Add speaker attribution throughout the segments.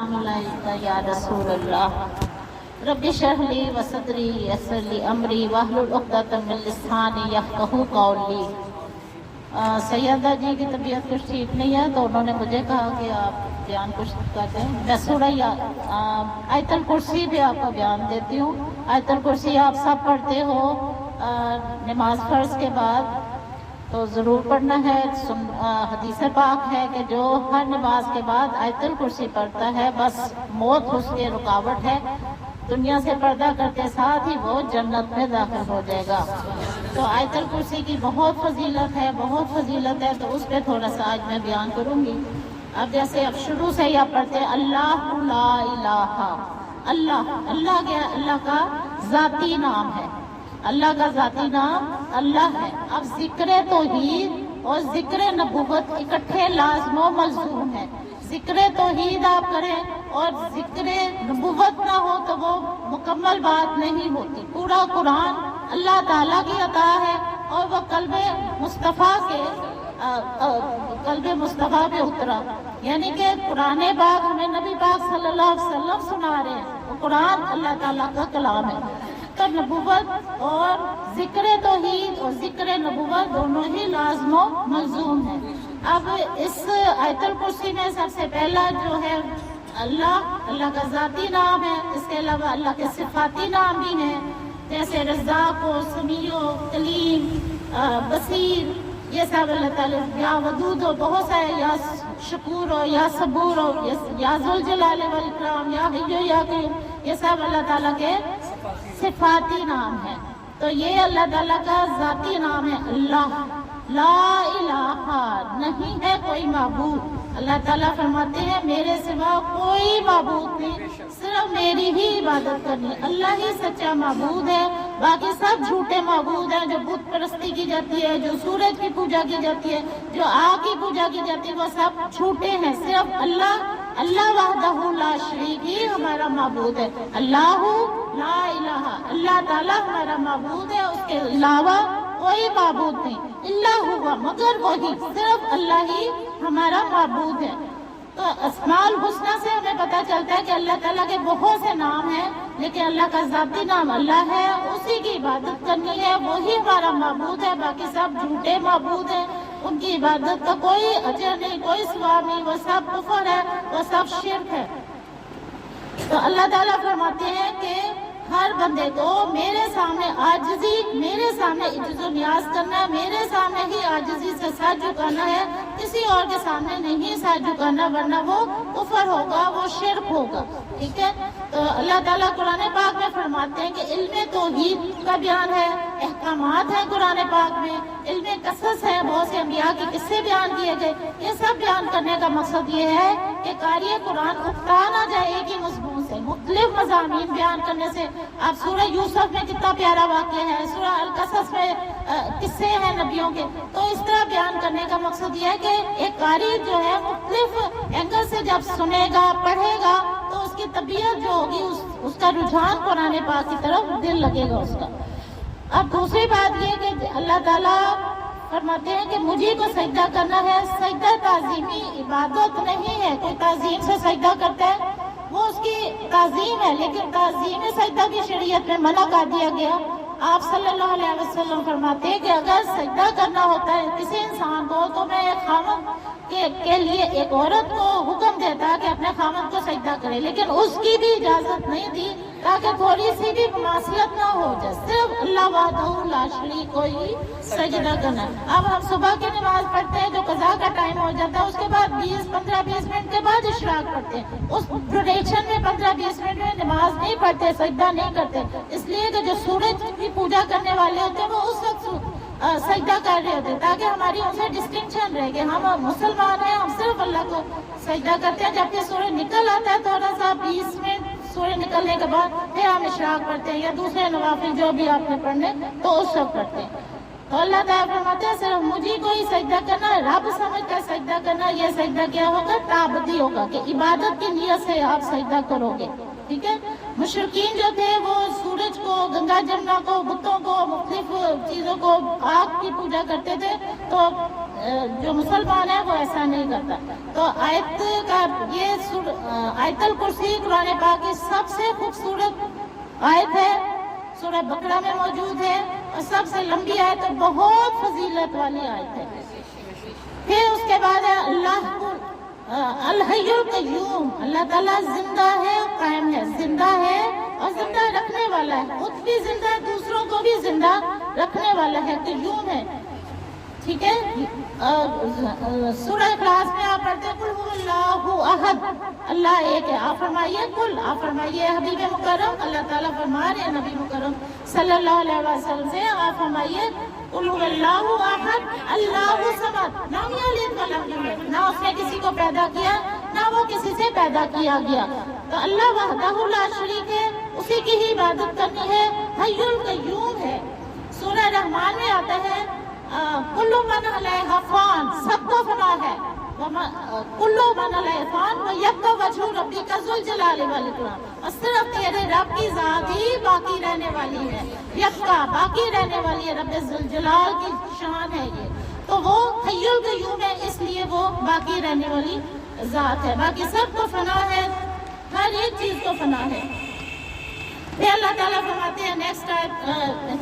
Speaker 1: یا رسول اللہ رب اشرح لی وصدری یسر لی امری واحلل عقدۃ من لسانی یفقہوا قولی۔ سیدہ جی کی طبیعت کچھ ٹھیک نہیں ہے تو انہوں نے مجھے کہا کہ آپ بیان کچھ کرتے ہیں۔ میں سورہ آیت الکرسی بھی آپ کو بیان دیتی ہوں۔ آیت الکرسی آپ سب پڑھتے ہو نماز فرض کے بعد تو ضرور پڑھنا ہے۔ حدیث پاک ہے کہ جو ہر نماز کے بعد آیت الکرسی پڑھتا ہے بس موت اس کے رکاوٹ ہے، دنیا سے پردہ کرتے ساتھ ہی وہ جنت میں داخل ہو جائے گا۔ تو آیت الکرسی کی بہت فضیلت ہے، بہت فضیلت ہے، تو اس پہ تھوڑا سا آج میں بیان کروں گی۔ اب جیسے اب شروع سے ہی آپ پڑھتے ہیں اللہ لا الہ، اللہ کیا؟ اللہ کا ذاتی نام ہے، اللہ کا ذاتی نام اللہ ہے۔ اب ذکر توحید اور ذکر نبوت اکٹھے لازم و ملزوم ہے۔ ذکر توحید آپ کریں اور ذکر نبوت نہ ہو تو وہ مکمل بات نہیں ہوتی۔ پورا قرآن اللہ تعالیٰ کی عطا ہے اور وہ قلب مصطفیٰ پہ اترا، یعنی کہ قرآن پاک ہمیں نبی پاک صلی اللہ علیہ وسلم سنا رہے ہیں، وہ قرآن اللہ تعالیٰ کا کلام ہے۔ تو نبوت اور ذکر توحید اور ذکر نبوت دونوں ہی لازم و ملزوم ہیں۔ اب اس آیت الکرسی میں سب سے پہلا جو ہے اللہ کا ذاتی نام ہے، اس کے علاوہ اللہ کے صفاتی نام بھی ہیں، جیسے رزاق و سمیع و کلیم، بصیر، یہ سب اللہ تعالیٰ، یا ودود ہو، بہت سارے، یا شکور ہو، یا صبور ہو، یا ذوالجلال والاکرام، یا حی یا قیوم، یہ سب اللہ تعالیٰ کے صفاتی نام ہے۔ تو یہ اللہ تعالیٰ کا ذاتی نام ہے اللہ، لا الہ، نہیں ہے کوئی معبود۔ اللہ تعالیٰ فرماتے ہیں میرے سوا کوئی معبود نہیں، صرف میری ہی عبادت کرنی، اللہ ہی سچا معبود ہے، باقی سب جھوٹے معبود ہیں، جو بت پرستی کی جاتی ہے، جو سورج کی پوجا کی جاتی ہے، جو آگ کی پوجا کی جاتی ہے، وہ سب جھوٹے ہیں۔ صرف اللہ وحدہ لا شریک ہی ہمارا معبود ہے۔ اللہ لا الہ، اللہ تعالیٰ ہمارا معبود ہے، اس کے علاوہ کوئی معبود نہیں، اللہ ہوا، مگر وہی، صرف اللہ ہی ہمارا معبود ہے۔ تو اسماء الحسنی سے ہمیں پتہ چلتا ہے کہ اللہ تعالیٰ کے بہت سے نام ہیں، لیکن اللہ کا ذاتی نام اللہ ہے، اسی کی عبادت کرنی ہے، وہی ہمارا معبود ہے، باقی سب جھوٹے معبود ہیں، ان کی عبادت کا کوئی اجر نہیں، کوئی ثواب نہیں، وہ سب کفر ہے، وہ سب شرک ہے۔ تو اللہ تعالیٰ فرماتے ہیں کہ ہر بندے کو میرے سامنے عاجزی، میرے سامنے عجز و نیاز کرنا ہے، میرے سامنے ہی عاجزی سے سر جھکانا ہے، کسی اور کے سامنے نہیں سر جھکانا، ورنہ وہ کفر ہوگا، وہ شرک ہوگا، ٹھیک ہے۔ تو اللہ تعالیٰ قرآن پاک میں فرماتے ہیں کہ علم توحید کا بیان ہے، احکامات ہیں قرآن پاک میں، علم قصص ہے، بہت سے انبیاء کے قصے بیان کیے گئے۔ یہ سب بیان کرنے کا مقصد یہ ہے کہ قاری قرآن اکتا نہ جائے ایک ہی مضمون سے، مختلف مضامین بیان کرنے سے۔ آپ سورہ یوسف میں کتنا پیارا واقعہ ہے، سورہ القصص میں قصے ہیں نبیوں کے، تو اس طرح بیان کرنے کا مقصد یہ ہے کہ ایک قاری جو ہے مختلف اینگل سے جب سنے گا، پڑھے گا، تو اس کی طبیعت جو ہوگی، اس کا رجحان قرآن پاک کی طرف دل لگے گا اس کا۔ اب دوسری بات یہ کہ اللہ تعالیٰ فرماتے ہیں کہ مجھے کو سجدہ کرنا ہے۔ سجدہ تعظیمی عبادت نہیں ہے، کوئی تعظیم سے سجدہ کرتا ہے وہ اس کی تعظیم ہے، لیکن تعظیم سجدہ بھی شریعت میں منع کر دیا گیا۔ آپ صلی اللہ علیہ وسلم فرماتے ہیں کہ اگر سجدہ کرنا ہوتا ہے کسی انسان کو تو میں ایک خامد کے لیے ایک عورت کو حکم دیتا کہ اپنے خامد کو سجدہ کرے، لیکن اس کی بھی اجازت نہیں دی تاکہ تھوڑی سی بھی مماثلت نہ ہو جائے، صرف اللہ وحدہ لا شریک کو ہی سجدہ کرنا۔ اب ہم صبح کی نماز پڑھتے ہیں، جو قضا کا ٹائم ہو جاتا ہے، اس کے بعد 15-20 منٹ کے بعد اشراق پڑھتے ہیں، اس ڈیوریشن میں 15-20 منٹ میں نماز نہیں پڑھتے، سجدہ نہیں کرتے، اس لیے کہ جو سورج کی پوجا کرنے والے ہوتے ہیں وہ اس وقت سجدہ کر رہے ہوتے ہیں، تاکہ ہماری ان سے ڈسٹنکشن رہے کہ ہم مسلمان ہیں، ہم صرف اللہ کو سجدہ کرتے ہیں۔ جبکہ سورج نکل آتا ہے تھوڑا سا 20 منٹ سورج نکلنے کے بعد پھر ہم اشراق پڑھتے ہیں یا دوسرے نوافل جو بھی آپ نے پڑھنے تو اس وقت پڑھتے ہیں۔ تو اللہ تعالیٰ فرماتے ہیں صرف مجھے کو ہی سجدہ کرنا ہے، رب سمجھ کر سجدہ کرنا۔ یہ سجدہ کیا ہوگا؟ تعبدی ہوگا، کہ عبادت کی نیت سے آپ سجدہ کرو گے، ٹھیک ہے۔ مشرکین جو تھے وہ سورج کو، گنگا جمنا کو، بتوں کو، مختلف چیزوں کو، آگ کی پوجا کرتے تھے، تو جو مسلمان ہے وہ ایسا نہیں کرتا۔ تو آیت کا یہ آیت الکرسی قرآن پاک کی سب سے خوبصورت آیت ہے، سورہ بقرہ میں موجود ہے اور سب سے لمبی آیت ہے، بہت فضیلت والی آیت ہے۔ پھر اس کے بعد ہے اللہ الحی القیوم، اللہ تعالیٰ زندہ ہے اور قائم ہے، زندہ ہے اور زندہ رکھنے والا ہے، خود بھی زندہ ہے، دوسروں کو بھی زندہ رکھنے والا ہے، قیوم ہے، ٹھیک ہے۔ سورہ اخلاص میں آپ پڑھتے ہیں قل هو اللہ احد، اللہ ایک ہے، آپ فرمائیے قل، آپ فرمائیے حبیب مکرم، اللہ تعالیٰ فرما رہے ہیں نبی مکرم صلی اللہ علیہ وسلم سے، آپ فرمائیے قل هو اللہ احد اللہ صمد، لم یلد ولم یولد، نہ اس نے کسی کو پیدا کیا نہ وہ کسی سے پیدا کیا گیا، تو اللہ وحدہ لا شریک ہے، اسی کی ہی عبادت کرنی ہے، حی القیوم ہے۔ سورہ رحمان میں آتا ہے کل من علیہا فان، سب کو فنا ہے، کل من علیہا فان ویبقی وجہ ربک ذو الجلال والاکرام، اور صرف تیرے رب کی ذات ہی باقی رہنے والی ہے، یبقی باقی رہنے والی ہے، رب ذو الجلال کی شان ہے یہ، تو وہ حی القیوم ہے، اس لیے وہ باقی رہنے والی ذات ہے، باقی سب کو فنا ہے، ہر ایک چیز کو فنا ہے۔ پھر اللہ تعالیٰ فرماتے ہیں نیکسٹ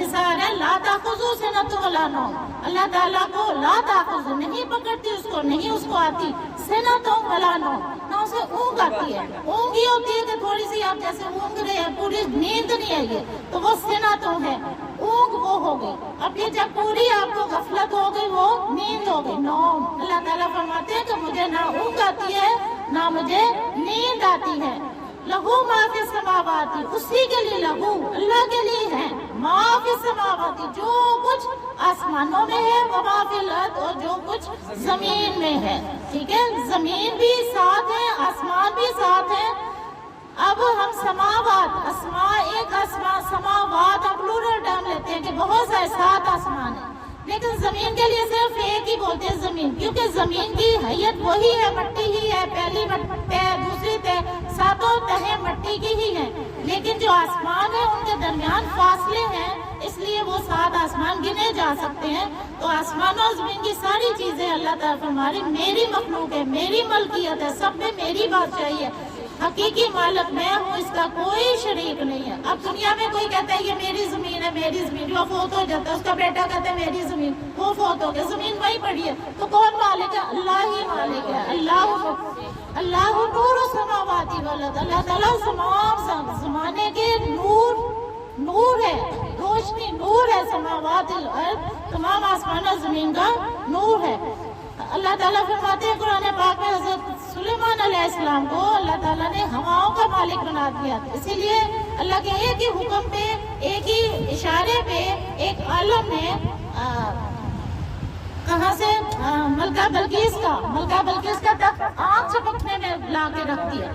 Speaker 1: حصہ ہے لا تأخذہ سنۃ ولا نوم، اللہ تعالیٰ کو لا تأخذ نہیں پکڑتی، اس کو نہیں اس کو آتی سنۃ ولا نوم، نہ اسے اونگ آتی ہے، اونگ یہ ہوتی ہے کہ تھوڑی سی آپ جیسے اونگ رہے ہیں، پوری نیند نہیں ہے یہ، تو وہ سنۃ ہے، اونگ وہ ہو گئی، اب یہ جب پوری آپ کو غفلت ہو گئی وہ نیند ہو گئی، نوم۔ اللہ تعالیٰ فرماتے ہیں کہ مجھے نہ اونگ آتی ہے نہ مجھے نیند آتی ہے، لہو ما فی السماوات، اسی کے لیے لہو اللہ کے لیے ہے، ما فی السماوات جو کچھ آسمانوں میں ہے، وما فی الارض اور جو کچھ زمین میں ہے، ٹھیک ہے، زمین بھی ساتھ ہے آسمان بھی ساتھ ہے۔ اب ہم سماوات، اسماء ایک اسماء، سماوات اب پلورل ٹرم لیتے ہیں کہ بہت سارے سات آسمان ہیں، لیکن زمین کے لیے صرف ایک ہی بولتے ہیں زمین، کیونکہ زمین کی حیت وہی ہے، مٹی ہی ہے، پہلی تہ دوسری تہ ساتوں تہیں مٹی کی ہی ہیں، لیکن جو آسمان ہے ان کے درمیان فاصلے ہیں، اس لیے وہ سات آسمان گنے جا سکتے ہیں۔ تو آسمان اور زمین کی ساری چیزیں اللہ تعالیٰ فرماری میری مخلوق ہے، میری ملکیت ہے، سب میں میری بادشاہی ہے، حقیقی مالک میں ہوں، اس کا کوئی شریک نہیں ہے۔ اب دنیا میں کوئی کہتا ہے یہ میری زمین ہے، میری زمین، جو فوت ہو جاتا ہے اس کا بیٹا کہتا ہے میری زمین، وہ فوت ہو گیا، زمین وہی پڑی ہے، تو کون مالک ہے؟ اللہ ہی مالک ہے، اللہ نور السماوات والارض، اللہ تعالیٰ تمام زمانے کے نور ہے، روشنی نور ہے، سماوات الارض تمام آسمان اور زمین کا نور ہے۔ اللہ تعالیٰ فرماتے ہیں قرآن پاک میں حضرت سلیمان علیہ السلام کو اللہ تعالیٰ نے ہواؤں کا مالک بنا دیا، اسی لیے اللہ کے ایک ہی حکم پہ، ایک ہی اشارے پہ ایک عالم نے کہاں سے ملکہ بلقیس کا تخت آنکھ چپکنے میں لا کے رکھ دیا،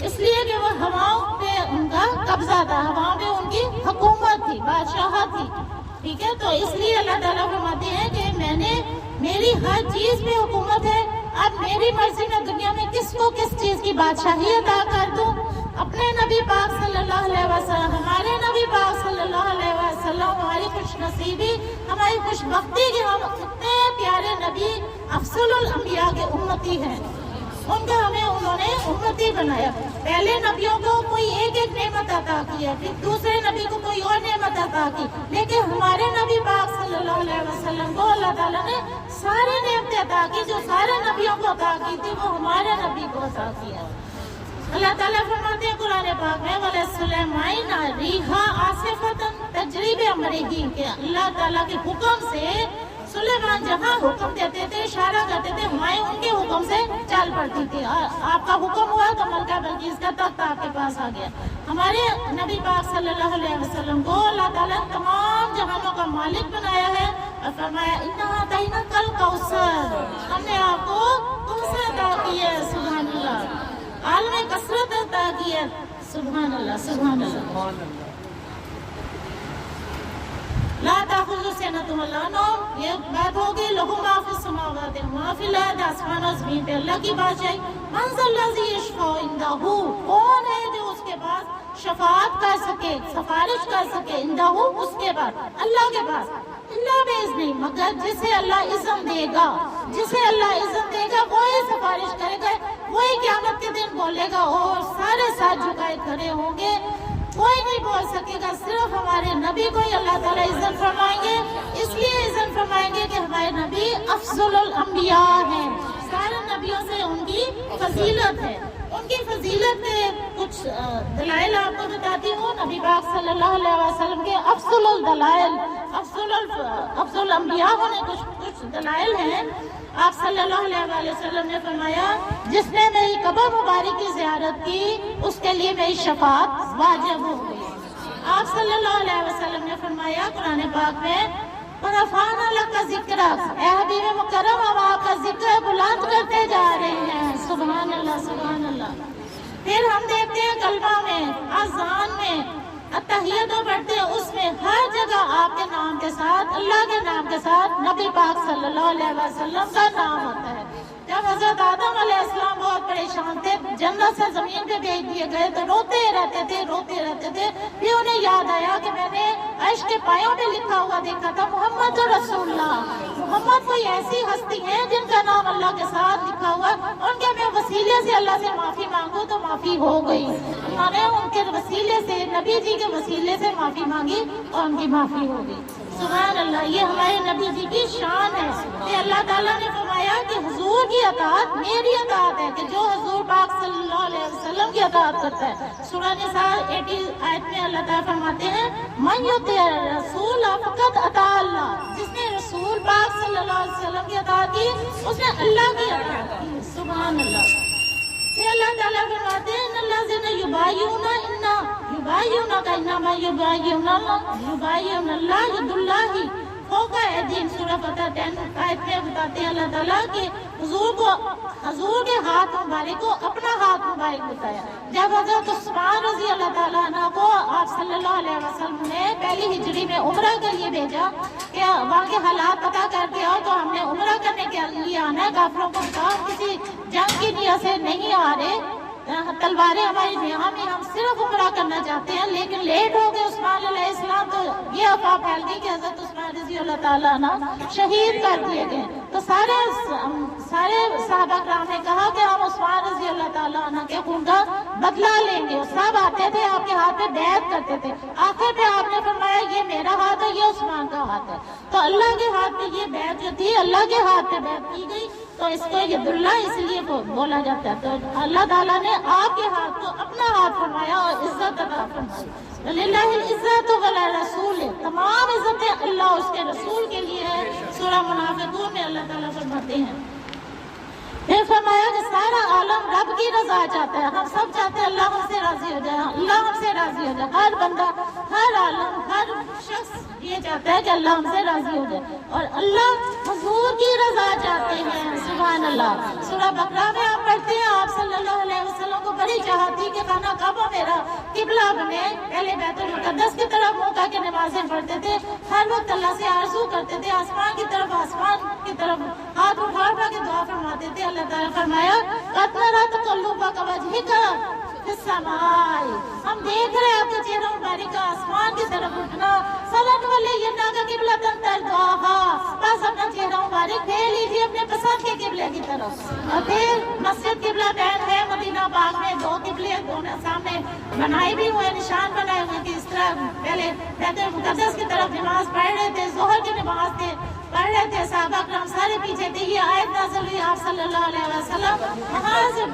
Speaker 1: اس لیے کہ وہ ہواؤں پہ ان کا قبضہ تھا، ہواؤں پہ ان کی حکومت تھی، بادشاہت تھی، ٹھیک ہے، تو اس لیے اللہ تعالیٰ فرماتے ہیں کہ میں نے میری ہر چیز پہ حکومت ہے، اب میری مرضی میں دنیا میں کس کو کس چیز کی بادشاہی عطا کر دوں۔ اپنے نبی پاک صلی اللہ علیہ وسلم، ہمارے نبی پاک صلی اللہ علیہ وسلم ہماری خوش نصیبی، ہماری خوش بختی کہ ہم اتنے پیارے نبی افضل الانبیاء کے امتی ہیں، ان کا ہمیں انہوں نے امتی بنایا۔ پہلے نبیوں کو کوئی ایک ایک نعمت عطا کی ہے، پھر دوسرے نبی کو کوئی اور نعمت عطا کی، لیکن ہمارے نبی پاک صلی اللہ علیہ وسلم کو اللہ تعالیٰ نے سارے نعمتیں عطا کی، جو سارے نبیوں کو عطا کی تھی وہ ہمارے نبی کو عطا کیا۔ اللہ تعالیٰ فرماتے ہیں قرآن پاک میں وَلَسُلَيْمَانَ رِيحًا عَاصِفَةً تَجْرِي بِأَمْرِهِ، کہ اللہ تعالیٰ کے حکم سے سلیمان جہاں حکم دیتے تھے، اشارہ کرتے تھے، ہوائیں ان کے حکم سے چل پڑتی تھی، آپ کا حکم ہوا تو ملکہ بلقیس کا تخت آپ کے پاس آ گیا۔ ہمارے نبی پاک صلی اللہ علیہ وسلم کو اللہ تعالیٰ نے تمام جہانوں کا مالک بنایا ہے اور فرمایا اِنَّا أَعْطَيْنَاكَ الْكَوْثَرَ، ہم نے آپ کو کوثر عطا کی ہے، سبحان اللہ، عالم کثرت عطا کی ہے، سبحان اللہ سبحان اللہ۔ لا تأخذہ سنۃ ولا نوم، یہ بات ہوگی لہو ما فی السماوات وما فی الارض، آسمان اور زمین پہ اللہ کی بادشاہی۔ من ذا الذی یشفع عندہ، کون ہے جو اس کے پاس شفاعت کر سکے، سفارش کر سکے، عندہ اس کے پاس، اللہ کے پاس، اللہ باذنہ، مگر جسے اللہ اذن دے گا، جسے اللہ عزت دے گا وہی سفارش کرے گا، وہی قیامت کے دن بولے گا اور سارے ساتھ جھکائے کھڑے ہوں گے، کوئی نہیں بول سکے گا، صرف ہمارے نبی کو ہی اللہ تعالیٰ عزت فرمائیں گے۔ اس لیے عزت فرمائیں گے کہ ہمارے نبی افضل الانبیاء ہیں، سارے نبیوں سے ان کی فضیلت ہے۔ ان کی فضیلت کے کچھ دلائل آپ کو بتاتی ہوں۔ نبی پاک صلی اللہ علیہ وسلم کے افضل الدلائل، افضل الانبیاء ہونے کچھ دلائل ہیں۔ آپ صلی اللہ علیہ وسلم نے فرمایا جس نے میری قبر مبارک کی زیارت کی اس کے لیے میری شفاعت واجب ہو گئی۔ آپ صلی اللہ علیہ وسلم نے فرمایا قرآن پاک میں وَرَفَعْنَا لَكَ ذِكْرَكَ، اے حبیب مکرم ہم آپ کا ذکر بلند کرتے جا رہے ہیں۔ سبحان اللہ، سبحان اللہ۔ پھر ہم دیکھتے ہیں کلمہ میں، اذان میں، اتحیتوں پڑھتے ہیں، اس میں ہر جگہ آپ کے نام کے ساتھ، اللہ کے نام کے ساتھ نبی پاک صلی اللہ علیہ وسلم کا نام ہوتا ہے۔ جب حضرت آدم علیہ السلام بہت پریشان تھے، جنت سے زمین پہ بھیج دیے گئے تو روتے رہتے تھے، پھر انہیں یاد آیا کہ میں نے عرش کے پایوں پہ لکھا ہوا دیکھا تھا محمد رسول اللہ، محمد کوئی ایسی ہستی ہے جن کا نام اللہ کے ساتھ لکھا ہوا ہے، ان کے میں وسیلے سے اللہ سے معافی مانگوں تو معافی ہو گئی۔ انہوں نے ان کے وسیلے سے، نبی جی کے وسیلے سے معافی مانگی اور ان کی معافی ہو گئی۔ سبحان اللہ، یہ ہمارے نبی جی کی شان ہے کہ اللہ تعالیٰ نے فرمایا کہ حضور کی اطاعت میری اطاعت ہے، کہ جو حضور پاک صلی اللہ علیہ وسلم کی اطاعت کرتا ہے۔ سورہ نساء 80 آیت میں اللہ تعالیٰ فرماتے ہیں من یطیع الرسول فقد اطاع اللہ، جس نے رسول پاک صلی اللہ علیہ وسلم کی اطاعت کی اس نے اللہ کی اطاعت کی۔ سبحان اللہ۔ پھر اللہ تعالیٰ فرماتے ہیں ان الذین انما یبایعون اللہ ید اللہ فوق ایدیہم، سورہ فتح 10 آیت میں بتاتے ہیں اللہ تعالیٰ کہ حضور کے ہاتھ مبارک کو اپنا ہاتھ مبارک بتایا۔ جب حضرت عثمان رضی اللہ تعالیٰ عنہ کو آپ صلی اللہ علیہ وسلم نے پہلی ہجری میں عمرہ کے لیے بھیجا کہ وہاں کے حالات پتہ کر کے آؤ، تو ہم نے عمرہ کرنے کے لیے آنا ہے، کافروں کو بتاؤ کسی جنگ کی نیت سے نہیں آ رہے، تلواریں ہماری یہاں میں، ہم صرف عمرہ کرنا چاہتے ہیں، لیکن لیٹ ہو گئے عثمان علیہ السلام، تو یہ افواہ پھیل گئی کہ حضرت عثمان رضی اللہ تعالیٰ عنہ شہید کر دیے گئے۔ تو سارے صحابہ کرام نے کہا کہ ہم عثمان رضی اللہ تعالیٰ عنہ کے خون کا بدلہ لیں گے۔ سب آتے تھے آپ کے ہاتھ پہ بیعت کرتے تھے، آخر پہ آپ نے فرمایا یہ میرا ہاتھ ہے، یہ عثمان کا ہاتھ ہے۔ تو اللہ کے ہاتھ پہ یہ بیعت جو تھی، اللہ کے ہاتھ پہ بیعت کی گئی، تو اس کو ید اللہ اس لیے بولا جاتا ہے۔ تو اللہ تعالیٰ نے آپ کے ہاتھ کو اپنا ہاتھ فرمایا اور عزت عطا فرمائی۔ للہ العزت وللرسول، تمام عزتیں اللہ اس کے رسول کے لیے ہے۔ سورہ منافقون میں اللہ تعالیٰ فرماتے ہیں، پھر فرمایا کہ سارا عالم رب کی رضا چاہتا ہے، ہم سب چاہتے ہیں اللہ ہم سے راضی ہو جائے، اللہ ہم سے راضی ہو جائے، ہر بندہ، ہر عالم، ہر شخص یہ چاہتا ہے کہ اللہ ہم سے راضی ہو جائے، اور اللہ حضور کی رضا چاہتے ہیں۔ سبحان اللہ۔ سورہ بقرہ میں آپ پڑھتے ہیں آپ صلی اللہ علیہ وسلم کو بڑی چاہت تھی کہ خانہ کعبہ میرا قبلہ بنے، پہلے بیت المقدس کی طرف منہ کر کے نمازیں پڑھتے تھے، ہر وقت اللہ سے آرزو کرتے تھے، آسمان کی طرف ہاتھ اٹھا کے دعا فرماتے تھے۔ اللہ تعالیٰ فرمایا قد نری تقلبک وجہک فی السماء، ہم دیکھ رہے ہیں آپ کے چہرہ مبارک کا آسمان کی طرف اٹھنا، فلنولینک قبلۃ ترضاها، بس اپنا چہرہ مبارک پھیر لیجیے اپنے پسند کے قبلے کی طرف۔ اور پھر مسجد قبلہ بین ہے مدینہ پاک میں، دو قبلے دونوں سامنے بنائے بھی ہوئے، نشان بنائے ہوئے کہ اس طرح پہلے بیت المقدس کی طرف نماز پڑھ رہے تھے، ظہر کی نماز پڑھ رہے تھے، صحابہ کرام سارے پیچھے تھے، یہ آیت نازل ہوئی، آپ صلی اللہ علیہ وسلم وہاں سے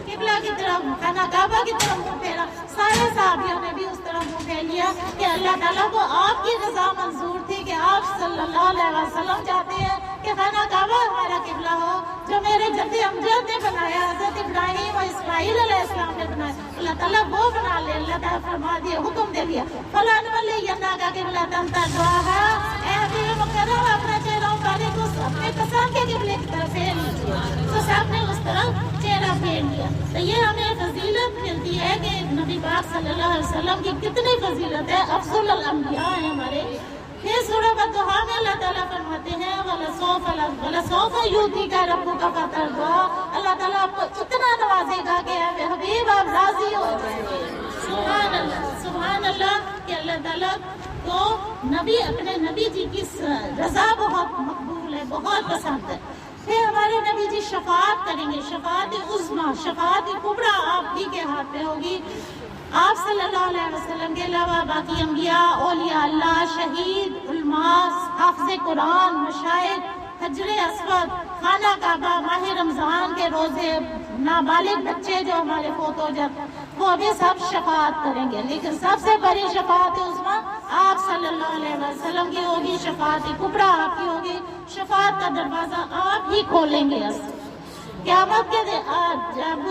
Speaker 1: قبلہ کی طرف، خانہ کعبہ کی طرف منہ پھیرا، سارے صحابیوں نے بھی اس طرح منہ پھیر لیا کہ اللہ تعالیٰ کو آپ کی رضا منظور تھی کہ آپ صلی اللہ علیہ وسلم چاہتے ہیں کہ خانہ کعبہ ہمارا قبلہ ہو، جو میرے جد امجد نے بنایا، حضرت ابراہیم اور اسماعیل علیہ السلام نے بنایا، اللہ تعالیٰ وہ بنا لے۔ اللہ تعالیٰ فرما دیا، حکم دے دیا فَلَنُوَلِّيَنَّكَ قِبْلَةً تَرْضَاهَا، اے حبیب مکرم اپنا چہرہ مبارک کو اپنے پسند کے قبلے کی طرف پھیر لیجیے۔ تو سب نے اس طرف چہرہ پھیر لیا۔ تو یہ ہمیں فضیلت ملتی ہے کہ نبی پاک صلی اللہ علیہ وسلم کی کتنی فضیلت ہے، افضل الانبیاء ہیں ہمارے۔ پھر سورہ الضحیٰ میں اللہ تعالیٰ فرماتے ہیں وَلَسَوْفَ يُؤْتِيكَ رَبُّكَ فَتَرْضَىٰ، اللہ تعالیٰ آپ کو اتنا نوازے گا کہ اے حبیب آپ راضی ہو جائیں گے۔ سبحان اللہ، سبحان اللہ کہ اللہ تعالیٰ کو اپنے نبی جی کی رضا بہت مقبول ہے، بہت پسند ہے۔ پھر ہمارے نبی جی شفاعت کریں گے، شفاعت عظمیٰ، شفاعت کبریٰ آپ ہی کے ہاتھ پہ ہوگی۔ آپ صلی اللہ علیہ وسلم کے علاوہ باقی انبیاء، اولیاء اللہ، شہید، علماء، حافظ قرآن، مشائخ، حجر اسود، خانہ کعبہ، ماہ رمضان کے روزے، نابالغ بچے جو ہمارے فوت ہو جاتے وہ بھی سب شفاعت کریں گے، لیکن سب سے بڑی شفاعت عظمیٰ آپ صلی اللہ علیہ وسلم کی ہوگی، شفاعت کبریٰ آپ کی ہوگی۔ شفاعت کا دروازہ آپ ہی کھولیں گے۔ قیامت کے دن جب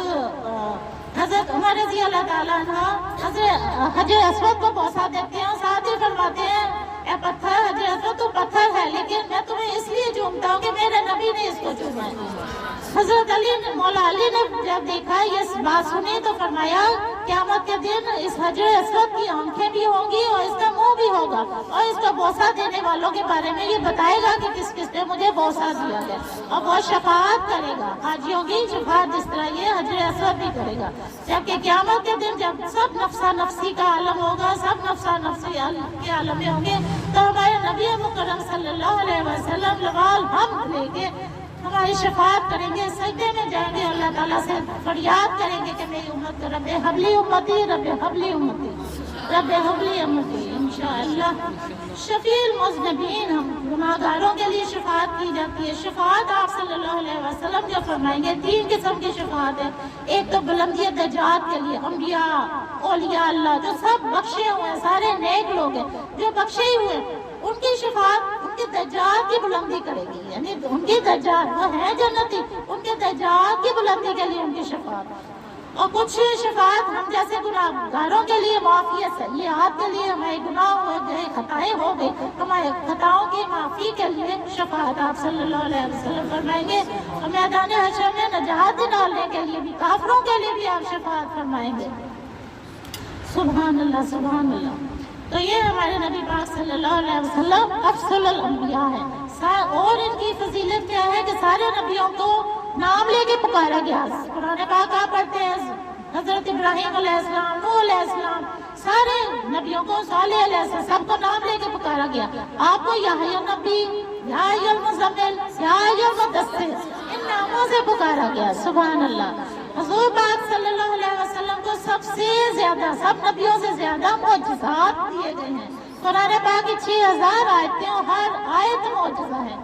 Speaker 1: حضرت عمر رضی اللہ تعالیٰ عنہ حضرت حجر اسود کو بوسہ دیتے ہیں، ساتھ ہی فرماتے ہیں اے پتھر، حجر اسود تو پتھر ہے لیکن میں تمہیں اس لیے چومتا ہوں کہ میرے نبی نے اس کو چوما ہے۔ حضرت مولا علی نے جب دیکھا یہ بات سنی تو فرمایا قیامت کے دن اس حجر اسود کی آنکھیں بھی ہوں گی اور اس کا منہ بھی ہوگا، اور اس کا بوسہ دینے والوں کے بارے میں یہ بتائے گا کہ کس کس نے مجھے بوسہ دیا ہے، اور وہ شفاعت کرے گا۔ حاجیوں کی شفاعت جس طرح یہ حجر اسود بھی کرے گا، جبکہ قیامت کے دن جب سب نفسا نفسی کا عالم ہوگا، سب نفسا نفسی کے عالم میں ہوں گے، تو ہمارے نبی مکرم صلی اللہ علیہ وسلم لوال ہم لے کے ہماری شفاعت کریں گے، سجدے میں جائیں گے، اللہ تعالیٰ سے فریاد کریں گے کہ میری امت کو رب حبلی امتی، رب حبلی امتی، رب حبلی امتی، انشاءاللہ۔ شفیع المذنبین، ہم گناہگاروں کے لیے شفاعت کی جاتی ہے۔ شفاعت آپ صلی اللہ علیہ وسلم جو فرمائیں گے، تین قسم کی شفاعت ہے۔ ایک تو بلندی درجات کے لیے، انبیاء، اولیاء اللہ جو سب بخشے ہوئے ہیں، سارے نیک لوگ ہیں جو بخشے ہوئے، ان کی شفاعت ان کے درجات کی بلندی کرے گی، یعنی ان کی درجات، وہ ہیں جنتی، ان کے درجات کی بلندی کے لیے ان کی شفاعت۔ اور کچھ شفاعت ہم جیسے گناہگاروں کے لیے معافی ہے، سیئات کے لیے ہمارے گناہ ہو گئے، خطائیں ہو گئی، ہمارے خطاؤں کی معافی کے لیے شفاعت آپ صلی اللہ علیہ وسلم فرمائیں گے۔ اور میدان حشر میں نجات ڈالنے کے لیے بھی، کافروں کے لیے بھی آپ شفاعت فرمائیں گے۔ سبحان اللہ، سبحان اللہ۔ تو یہ ہمارے نبی پاک صلی اللہ علیہ وسلم افضل الانبیاء ہے۔ اور ان کی فضیلت کیا ہے کہ سارے نبیوں کو نام لے کے پکارا گیا۔ قرآن پاک آپ پڑھتے ہیں حضرت ابراہیم علیہ السلام، نوح علیہ السلام، سارے نبیوں کو، صالح علیہ السلام، سب کو نام لے کے پکارا گیا۔ آپ کو یا ایھا النبی، یا ایھا المزمل، یا ایھا المدثر، ان ناموں سے پکارا گیا۔ سبحان اللہ۔ حضور پاک صلی اللہ علیہ وسلم کو سب سے زیادہ، سب نبیوں سے زیادہ معجزات دیے گئے ہیں۔ قرآن پاک کی 6000 آیتیں اور ہر آیت معجزہ ہے۔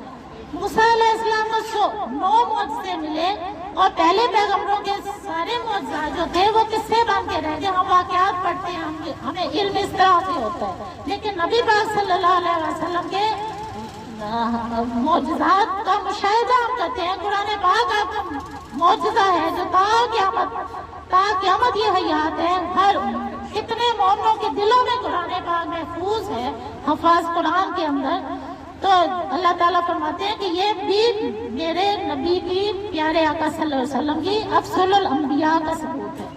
Speaker 1: موسیٰ علیہ السلام کو 9 معجزے ملے، اور پہلے پیغمبروں کے سارے معجزات جو تھے وہ قصے بن کے رہ گئے۔ ہم واقعات پڑھتے ہیں، ہمیں علم اس طرح سے ہوتا ہے، لیکن نبی پاک صلی اللہ علیہ وسلم کے معجزات کا مشاہدہ ہم کرتے ہیں۔ قرآن پاک آپ کا معجزہ ہے جو تا قیامت یہ حیات ہے۔ ہر اتنے مومنوں کے دلوں میں قرآن پاک محفوظ ہے، حفاظ قرآن کے اندر۔ تو اللہ تعالیٰ فرماتے ہیں کہ یہ بھی میرے نبی کی، پیارے آقا صلی اللہ علیہ وسلم کی افضل الانبیاء کا ثبوت ہے۔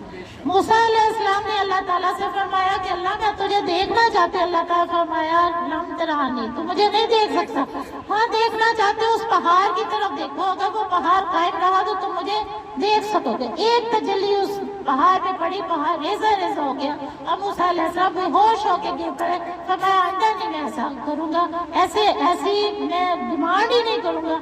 Speaker 1: موسیٰ علیہ السلام نے اللہ تعالیٰ سے فرمایا کہ اللہ میں تجھے دیکھنا چاہتے، اللہ تعالیٰ فرمایا لم ترانی، تو مجھے نہیں دیکھ سکتا، ہاں دیکھنا چاہتے اس پہاڑ کی طرف دیکھو، اگر وہ پہاڑ قائم رہا تو تم مجھے دیکھ سکو گے۔ ایک تجلی اس پہاڑ پہ پڑی، پہاڑ ریزہ ریزہ ہو گیا، اب موسیٰ علیہ السلام بے ہوش ہو کے گر پڑے۔ فرمایا آئندہ نہیں میں ایسا کروں گا، ایسی میں ڈیمانڈ ہی نہیں کروں گا۔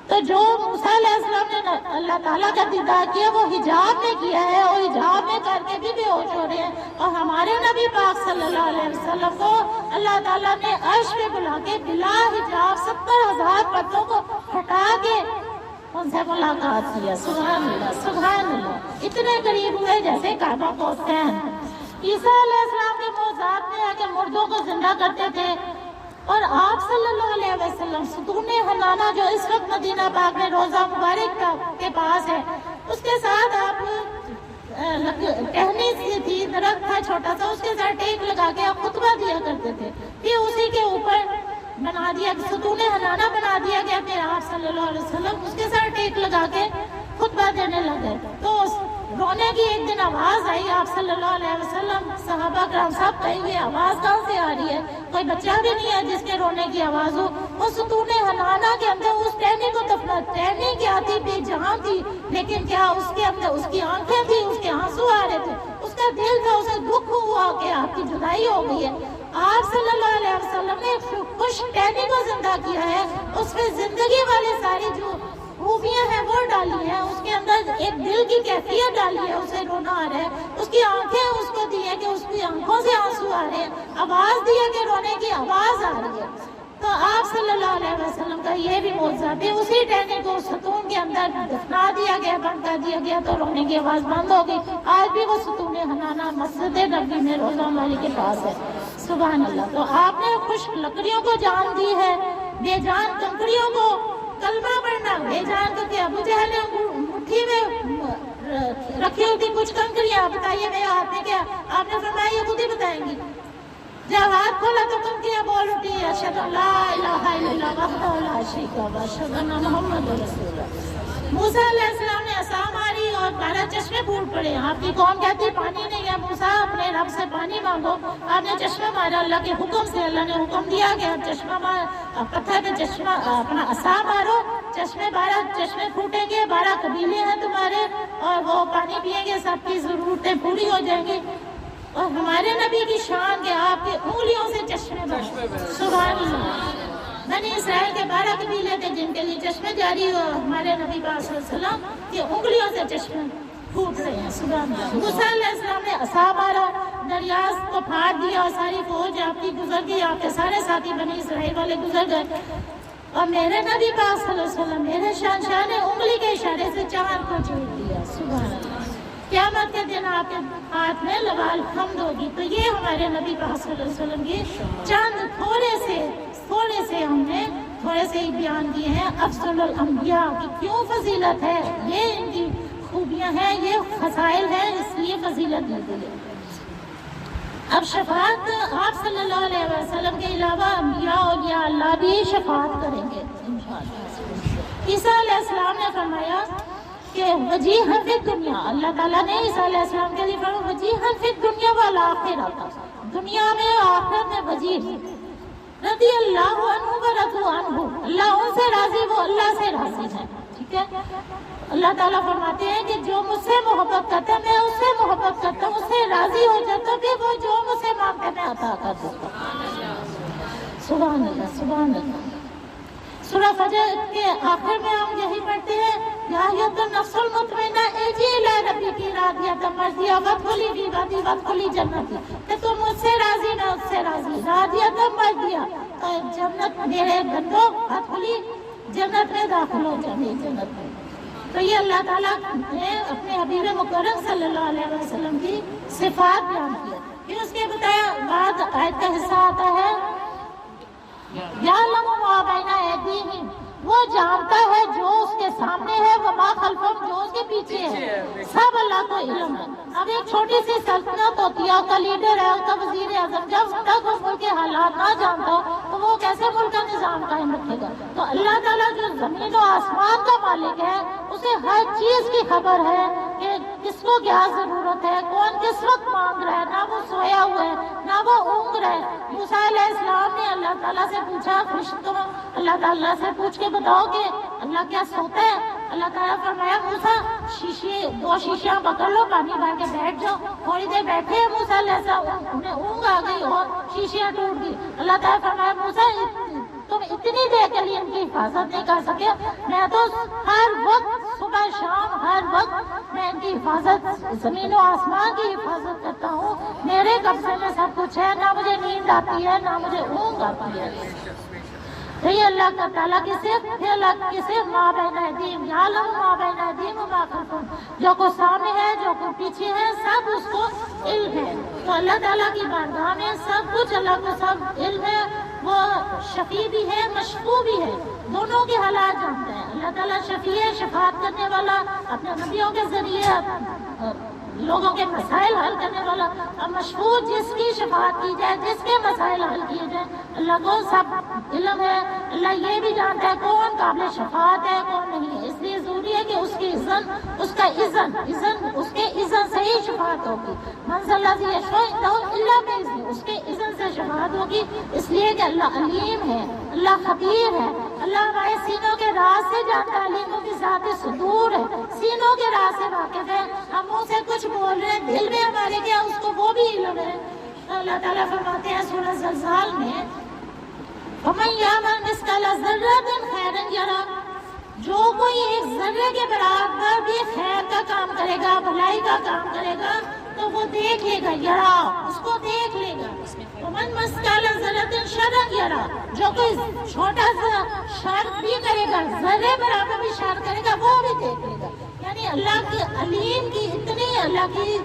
Speaker 1: تو جو موسیٰ علیہ السلام نے اللہ تعالیٰ کا دیدار کیا وہ حجاب میں کیا ہے، اور حجاب میں کر کے بھی بے ہوش ہو رہے ہیں۔ اور ہمارے نبی پاک صلی اللہ علیہ وسلم کو اللہ تعالیٰ نے عرش پہ بلا کے بلا حجاب 70,000 پردوں کو ہٹا کے ان سے ملاقات کیا۔ سبحان اللہ، سبحان اللہ۔ اتنے قریب ہوئے جیسے کعبہ پہنچتے ہیں۔ عیسیٰ علیہ السلام کے معجزات میں ہے کہ مردوں کو زندہ کرتے تھے، اور آپ صلی اللہ علیہ وسلم ستون حنانہ جو اس وقت مدینہ پاک میں روضہ مبارک کے پاس ہے، اس کے ساتھ آپ ٹہنی سی تھی، درخت تھا چھوٹا سا، اس کے ساتھ ٹیک لگا کے آپ خطبہ دیا کرتے تھے۔ پھر اسی کے اوپر بنا دیا، ستون حنانہ بنا دیا گیا کہ آپ صلی اللہ علیہ وسلم اس کے ساتھ ٹیک لگا کے خطبہ دینے لگے۔ تو رونے کی ایک دن آواز آئی، آپ صلی اللہ علیہ وسلم، صحابہ کرام سب کہیں گے آواز کہاں سے آ رہی ہے؟ کوئی بچہ بھی نہیں ہے جس کے رونے کی آواز ہو۔ وہ ستون حنانہ کے اندر اس ٹہنی کو دفنا، ٹہنی کیا تھی؟ بے جہاں تھی، لیکن کیا اس کے اندر اس کی آنکھیں تھی، اس کے آنسو آ رہے تھے، اس کا دل تھا، اسے دکھ ہوا کہ آپ کی جدائی ہو گئی ہے۔ آپ صلی اللہ علیہ وسلم نے خوش ٹہنی کو زندہ کیا ہے، اس میں زندگی والی ساری جو خوبیاں ہیں وہ ڈالی ہیں، اس کے اندر ایک دل کی کیفیت ڈالی ہے، اسے رونا آ رہا ہے، اس کی آنکھیں اس کو دی ہے کہ اس کی آنکھوں سے آنسو آ رہے ہیں، آواز دی ہے کہ رونے کی آواز آ رہی ہے۔ تو آپ صلی اللہ علیہ وسلم کا یہ بھی معجزہ تھا، اسی ٹہنی کو ستون کے اندر دفنا دیا گیا، بند کر دیا گیا تو رونے کی آواز بند ہو گئی۔ آج بھی وہ ستون حنانہ مسجد نبوی میں روزہ والی کے پاس ہے۔ سبحان اللہ۔ تو آپ نے خشک لکڑیوں کو جان دی ہے، بے جان کنکریوں کو کلمہ پڑھنا، بے جان کو کیا؟ ابو جہل نے مٹھی میں رکھی ہوتی کچھ کنکریاں، بتائیے میرے ہاتھ میں کیا؟ آپ نے فرمایا یہ خود ہی بتائیں گی۔ جب ہاتھ کھولا تو کنکریاں بول اٹھی، اشہد ان لا الہ الا اللہ وحدہ لا شریک لہ واشہد ان محمد رسول اللہ۔ موسیٰ علیہ السلام نے عصا ماری اور 12 چشمے پھوٹ پڑے۔ آپ کی قوم کہتی پانی نہیں ہے، موسیٰ اپنے رب سے پانی مانگو۔ آپ نے چشمہ مارا اللہ کے حکم سے، اللہ نے حکم دیا کہ آپ چشمہ پتھر پہ چشمہ اپنا عصا مارو، 12 چشمے پھوٹیں گے، 12 قبیلے ہیں تمہارے اور وہ پانی پیئیں گے، سب کی ضرورتیں پوری ہو جائیں گی۔ اور ہمارے نبی کی شان کے آپ کی انگلیوں سے چشمے بنے۔ سبحان اللہ۔ بنی اسرائیل کے 12 قبیلے تھے جن کے لیے چشمے جاری ہو، ہمارے نبی پاک صلی اللہ علیہ وسلم کی انگلیوں سے چشمے پھوٹ رہے ہیں۔ سبحان اللہ۔ موسیٰ علیہ السلام نے عصا مارا، دریا کو پھاڑ دیا اور ساری فوج آپ کی گزر گئی، آپ کے سارے ساتھی بنی اسرائیل والے گزر گئے۔ اور میرے نبی پاک صلی اللہ علیہ وسلم، میرے شہنشاہ نے انگلی کے اشارے سے چاند کو چھوڑ دیا۔ سبحان اللہ۔ قیامت کے دن آپ کے ہاتھ میں لوال حمد ہوگی۔ تو یہ ہمارے نبی پاک صلی اللہ علیہ وسلم کی چند تھوڑے سے ہم نے تھوڑے سے ہی بیان کیے ہیں۔ افضل الانبیاء کی کیوں فضیلت ہے، یہ ان کی خوبیاں ہیں، یہ فضائل ہیں، اس لیے فضیلت ملتی ہے۔ اب شفاعت آپ صلی اللہ علیہ وسلم کے علاوہ انبیاء اولیاء اللہ بھی شفاعت کریں گے انشاءاللہ۔ عیسیٰ علیہ السلام نے فرمایا کہ وجیہاً فی الدنیا، اللہ تعالیٰ نے عیسیٰ علیہ السلام کے لیے فرمایا وجیہاً فی الدنیا والآخرۃ، دنیا میں اور آخرت میں وجیہ، رضی اللہ عنہ ورضوا عنہ، اللہ ان سے راضی، وہ اللہ سے راضی ہے۔ ٹھیک ہے، اللہ تعالیٰ فرماتے ہیں کہ جو مجھ سے محبت کرتا ہے میں اس سے محبت کرتا ہوں، اس سے راضی ہو جاتا ہوں کہ وہ جو مجھ سے مانگتا ہے میں عطا کر دیتا ہوں۔ سبحان اللہ، سبحان اللہ۔ سورہ فجر کے آخر میں ہم یہی پڑھتے ہیں، یا ایھا النفس المطمئنہ ارجعی الی ربک راضیۃ مرضیہ وادخلی فی عبادی وادخلی جنتی، کہ تم مجھ سے راضی، میں اس سے راضی، راضیۃ مرضیہ، تو جنت میرے بندوں، وادخلی جنت میں داخل ہو جائے جنت میں۔ تو یہ اللہ تعالیٰ نے اپنے حبیب مکرم صلی اللہ علیہ وسلم کی صفات بیان کی۔ پھر اس کے بعد آیت کا حصہ آتا ہے، یعلم ما بین ایدیہم، وہ جانتا ہے جو اس کے سامنے ہے، وما خلفہم، جو اس کے پیچھے ہے، سب اللہ کو علم ہے۔ اب ایک چھوٹی سی سلطنت ہوتی ہے، اس کا لیڈر ہے، اس کا وزیر اعظم، جب تک وہ ملک کے حالات نہ جانتا ہو تو وہ کیسے ملک کا نظام قائم رکھے گا؟ تو اللہ تعالیٰ جو زمین و آسمان کا مالک ہے، اسے ہر چیز کی خبر ہے کہ کس کو کیا ضرورت ہے، کون کس وقت مانگ رہا ہے، نہ وہ سویا ہوا ہے نہ وہ اونگ رہا ہے۔ موسیٰ علیہ السلام نے اللہ تعالیٰ سے پوچھا، فرشتوں اللہ تعالیٰ سے پوچھ کے بتاؤ کہ اللہ کیا سوتا ہے؟ اللہ تعالیٰ فرمایا موسیٰ دو شیشیاں پکڑ لو، پانی بھر کے بیٹھ جاؤ۔ تھوڑی دیر بیٹھے ہیں موسیٰ علیہ السلام، انہیں اونگ آ گئی اور شیشیاں ٹوٹ گئی۔ اللہ تعالیٰ فرمایا موسیٰ تم اتنی دیر کے لیے ان کی حفاظت نہیں کر سکے، میں تو ہر وقت صبح شام ہر وقت میں ان کی حفاظت، زمین و آسمان کی حفاظت کرتا ہوں، میرے قبضے میں سب کچھ ہے، نہ مجھے نیند آتی ہے نہ مجھے اونگ آتی ہے۔ تو یہ اللہ کا تعالیٰ کی صرف، پھر اللہ کی صرف ما بین ایدیہم، یعلم ما بین ایدیہم وما خلفہم، جو کو سامنے ہے جو کو پیچھے ہے سب اس کو علم ہے۔ تو اللہ تعالیٰ کی بارگاہ میں سب کچھ اللہ کو سب علم ہے، وہ شفیع بھی ہے مشفوع بھی ہے، دونوں کے حالات جانتا ہے۔ اللہ تعالیٰ شفیع ہے، شفاعت کرنے والا، اپنے نبیوں کے ذریعے لوگوں کے مسائل حل کرنے والا، اور مشفوع جس کی شفاعت کی جائے، جس کے مسائل حل کیے جائیں، اللہ کو سب علم ہے۔ اللہ یہ بھی جانتا ہے کون قابل شفاعت ہے کون نہیں ہے، اس لیے ضروری ہے کہ اس کی اذن، اس کا اذن اس کے اذن سے ہی شفاعت ہوگی۔ من ذا الذی یشفع عنده الا باذنہ، اس کے اذن سے شفاعت ہوگی، اس لیے کہ اللہ علیم ہے، اللہ خبیر ہے، اللہ ہمارے سینوں کے راز سے جانتا ہے، علیموں کی ذات صدور ہے، سینوں کے راز سے واقف ہے۔ ہم منہ سے کچھ بول رہے ہیں، دل میں ہمارے کیا اس کو وہ بھی علم ہے۔ اللہ تعالیٰ فرماتے ہیں سورہ زلزال میں، وَمَن يَعْمَلْ مِثْقَالَ ذَرَّةٍ خَيْرًا يَرَهُ، جو کوئی ایک ذرے کے برابر بھی خیر کا کام کرے گا، بھلائی کا کام کرے گا، تو وہ دیکھ لے گا، یرا، اس کو دیکھ لے گا۔ ومن مثقال ذرۃ شرا یرا، جو کوئی چھوٹا سا شر بھی کرے گا، ذرے برابر بھی شر کرے گا، وہ بھی دیکھ لے گا۔ یعنی اللہ کی علیم کی اتنی اللہ کی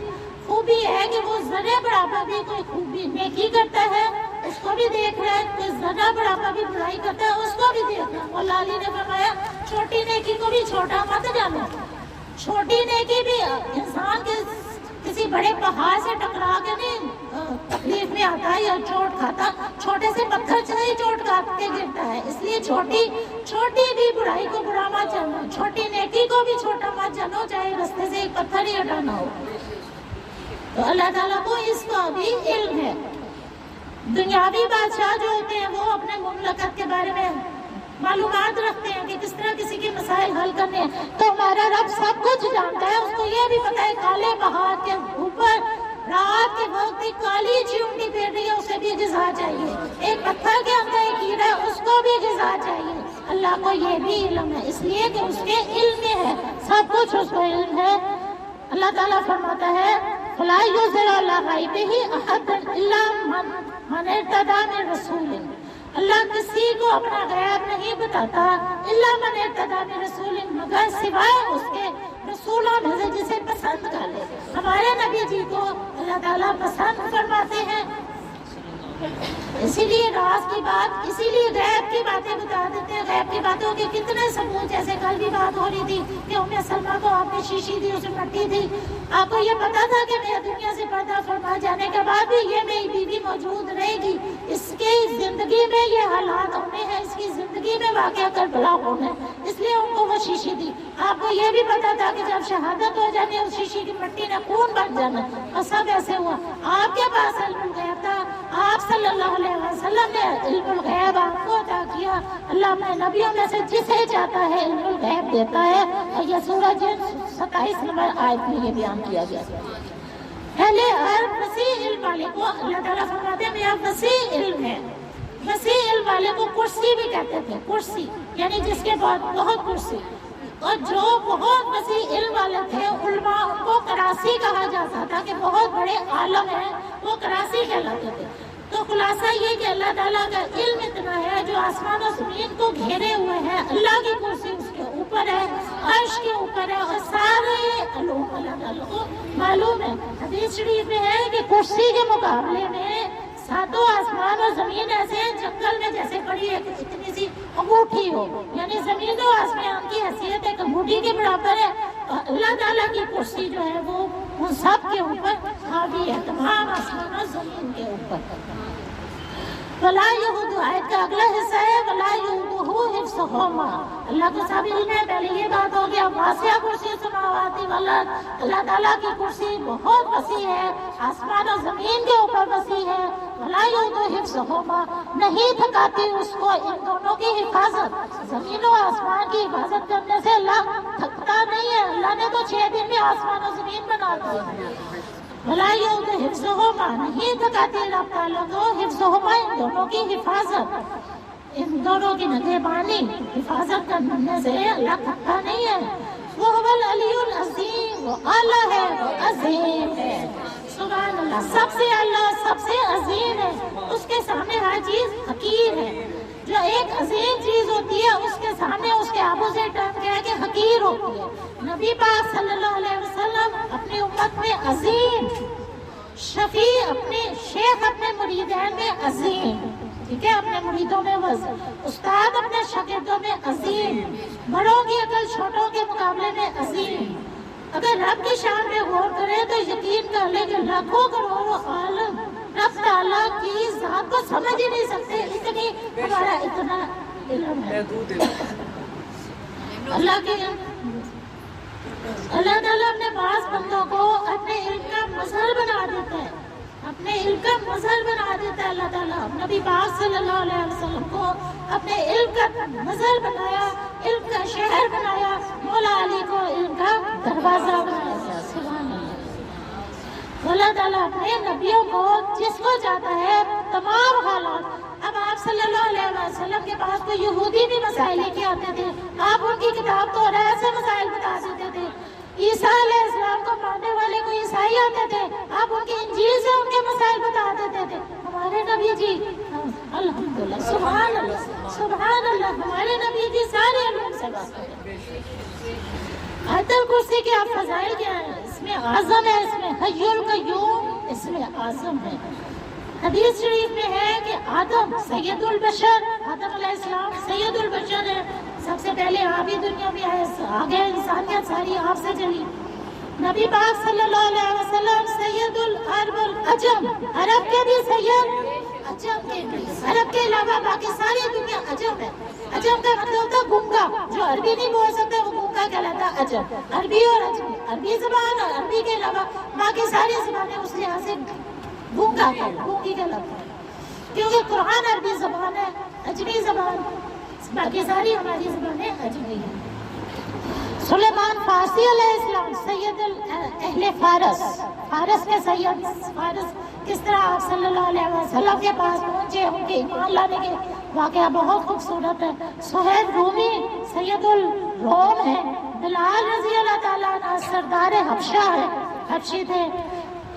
Speaker 1: خوبی ہے کہ وہ ذرے برابر بھی کوئی خوبی نیکی کرتا ہے اس کو بھی دیکھ رہا ہے، کوئی ذرہ برابر بھی برائی کرتا ہے اس کو بھی دیکھ رہا ہے۔ مولا علی نے فرمایا چھوٹی نیکی کو بھی چھوٹا مت جانا، چھوٹی نیکی بھی انسان کے کسی بڑے پہاڑ سے ٹکرا کے نہیں تکلیف میں آتا ہے یا چوٹ کھاتا، چھوٹے سے پتھر سے ہی چوٹ کھا کے گرتا ہے۔ اس لیے چھوٹی بھی برائی کو برا مت جانو، چھوٹی نیکی کو بھی چھوٹا مت جانو، چاہے رستے سے ایک پتھر ہی ہٹانا ہو۔ تو اللہ تعالیٰ کو اس کا بھی علم ہے۔ دنیاوی بادشاہ جو ہوتے ہیں وہ اپنے مملکت کے بارے میں معلومات رکھتے ہیں کہ کس طرح کسی کے مسائل حل کرنے ہیں، تو ہمارا رب سب کچھ جانتا ہے، اس کو یہ بھی پتا ہے کالے پہاڑ کے اوپر رات کے وقت ایک کالی چیونٹی پھیر رہی ہے، اسے بھی غذا چاہیے، ایک پتھر کے اندر ایک کیڑا ہے اس کو بھی غذا چاہیے۔ اللہ کو یہ بھی علم ہے، اس لیے کہ اس کے علم میں ہے، سب کچھ اس کو علم ہے۔ اللہ تعالیٰ فرماتا ہے فلا یظہر علی غیبہ احد الا من ارتضی من رسول، اللہ کسی کو اپنا غیب نہیں بتاتا الا من ارتضی من رسول، مگر سوائے اس کے رسولوں میں سے جسے پسند کر لے۔ ہمارے نبی جی کو اللہ تعالیٰ پسند فرماتے ہیں، اسی لیے راز کی بات، اسی لیے غیب کی باتیں بتا دیتے ہیں۔ غیب کی باتوں کے کتنے ثبوت، جیسے کل بھی بات ہو رہی تھی کہ ام سلمہ کو آپ نے شیشی دی، اسے مٹی دی، آپ کو یہ پتا تھا کہ میرے دنیا سے پردہ فرما جانے کے بعد بھی یہ میری بیوی موجود رہے گی، اس کی زندگی میں یہ حالات ہونے ہیں، اس کی زندگی میں واقعہ کربلا ہونا ہے، اس لیے ان کو وہ شیشی دی۔ آپ کو یہ بھی پتا تھا کہ جب شہادت ہو جانی اس شیشی کی مٹی نے خون بن جانا، اور سب ایسے ہوا۔ آپ کے پاس علم الغیب تھا، آپ صلی اللہ علیہ وسلم نے علم الغیب آپ کو عطا کیا۔ اللہ اپنے نبیوں میں سے جسے چاہتا ہے علم الغیب دیتا ہے، اور یہ سورہ جن 27 نمبر آیت میں یہ بیان کیا گیا۔ پہلے ہر وسیع علم والے کو اللہ تعالیٰ فرماتے ہیں میرا وسیع علم ہے۔ وسیع علم والے کو کرسی بھی کہتے تھے، کرسی یعنی جس کے بعد بہت کرسی، اور جو بہت وسیع علم والے تھے علماء ان کو کراسی کہا جاتا تھا کہ بہت بڑے عالم ہیں، وہ کراسی کہلاتے تھے۔ تو خلاصہ یہ کہ اللہ تعالیٰ کا علم اتنا ہے جو آسمان و زمین کو گھیرے ہوئے ہیں، اللہ کی کرسی اس کے اوپر ہے، عرش کے اوپر ہے، اور سارے علوم اللہ تعالیٰ کو معلوم ہے۔ حدیث شریف میں ہے کہ کرسی کے مقابلے میں ساتوں آسمان اور زمین ایسے ہیں جنگل میں جیسے پڑی ایک اتنی سی انگوٹھی ہو، یعنی زمین و آسمان کی حیثیت ایک انگوٹھی کے برابر ہے، اور اللہ تعالیٰ کی کرسی جو ہے وہ ان سب کے اوپر حاوی ہے، تمام آسمان اور زمین کے اوپر۔ ولا یعود، آیت کا اگلا حصہ ہے ولا یعودہ حفظہما، اللہ کو سب علم ہے۔ پہلے یہ بات ہو گیا واسع کرسی السماوات والارض، اللہ تعالیٰ کی کرسی بہت وسیع ہے، آسمان و زمین کے اوپر وسیع ہے۔ ولا یعودہ حفظہما، نہیں تھکاتی اس کو ان دونوں کی حفاظت، زمین و آسمان کی حفاظت کرنے سے اللہ تھکتا نہیں ہے، اللہ نے تو 6 دن میں آسمان و زمین بنا دی۔ ولا یعودہ حفظہما، نہیں تھکاتی رب تعالیٰ کو حفظہما، ان دونوں کی حفاظت، ان دونوں کی نگہبانی، حفاظت کرنے سے اللہ تھکتا نہیں ہے۔ وہ العلی العظیم، وہ اعلیٰ ہے، وہ عظیم ہے، سبحان اللہ، سب سے اعلیٰ، سب سے عظیم ہے، اس کے سامنے ہر چیز حقیر ہے۔ جو ایک عظیم چیز ہوتی ہے اس کے سامنے اس کے اپوزٹ ٹرم کیا ہے کہ حقیر ہوتی ہے۔ نبی پاک صلی اللہ علیہ وسلم اپنی امت میں عظیم، شفیع اپنے شیخ اپنے مریدین میں عظیم، ٹھیک ہے، اپنے مریدوں میں وزن، استاد اپنے شاگردوں میں عظیم، بڑوں کی عقل چھوٹوں کے مقابلے میں عظیم۔ اگر رب کی شان میں غور کرے تو یقین کر لے کہ لاکھوں کروڑوں عالم رب تعالیٰ کی ذات کو سمجھ ہی نہیں سکتے، اتنی ہمارا اتنا علم ہے اللہ کے۔ اللہ تعالیٰ اپنے بعض بندوں کو اپنے علم کا مظہر بنا دیتا ہے، اپنے علم کا مظہر بنا دیتا ہے اللہ تعالیٰ۔ نبی پاک صلی اللہ علیہ وسلم کو اپنے علم کا مظہر بنایا، علم کا شہر بنایا، مولا علی کو علم کا دروازہ بنایا، سبحان اللہ۔ تو اللہ تعالیٰ اپنے نبیوں کو جس کو چاہتا ہے تمام حالات. اب آپ صلی اللہ علیہ وسلم کے پاس کوئی یہودی بھی مسائل لے کے آتے تھے, آپ ان کی کتاب تو ایسے مسائل بتا دیتے تھے. عیسیٰ علیہ السلام کو ماننے والے کو عیسائی آتے تھے, آپ ان کی انجیل سے ان کے مسائل بتا دیتے تھے. ہمارے نبی جی الحمدللہ سبحان اللہ سبحان اللہ, ہمارے نبی جی سارے علوم سے بات کرتے ہیں. آیت الکرسی کے آپ فضائل کیا ہیں؟ اس میں اعظم ہے, اس میں حی القیوم, اس میں اعظم ہے. حدیث شریف میں ہے کہ آدم سید البشر, آدم علیہ السلام سید البشر ہے, سب سے پہلے آپ ہی دنیا میں آئے, آگے انسانیت ساری آپ سے چلی. نبی پاک صلی اللہ علیہ وسلم سید العرب العجم, عرب کے بھی سید, عجم کے بھی. عرب کے علاوہ باقی ساری دنیا عجم ہے. عجم کا مطلب ہوتا ہے گنگا, جو عربی نہیں بول سکتا وہ گنگا کہلاتا ہے عجم. عربی اور عجمی, عربی زبان اور عربی کے علاوہ باقی ساری زبانیں اس لحاظ سے گنگا گونگی کہلاتا ہے, کیونکہ قرآن عربی زبان ہے, عجمی زبان, باقی ساری ہماری زبانیں عجمی ہیں. سلیمان فارسی علیہ السلام سید اہل فارس, فارس کے سید. فارس کس طرح آپ صلی اللہ علیہ وسلم کے پاس پہنچے, ان کے ایمان لانے کے واقعہ بہت خوبصورت ہے. سہیب رومی سید الروم ہے. بلال رضی اللہ تعالیٰ عنہ سردار حبشہ ہے, حبشی تھے.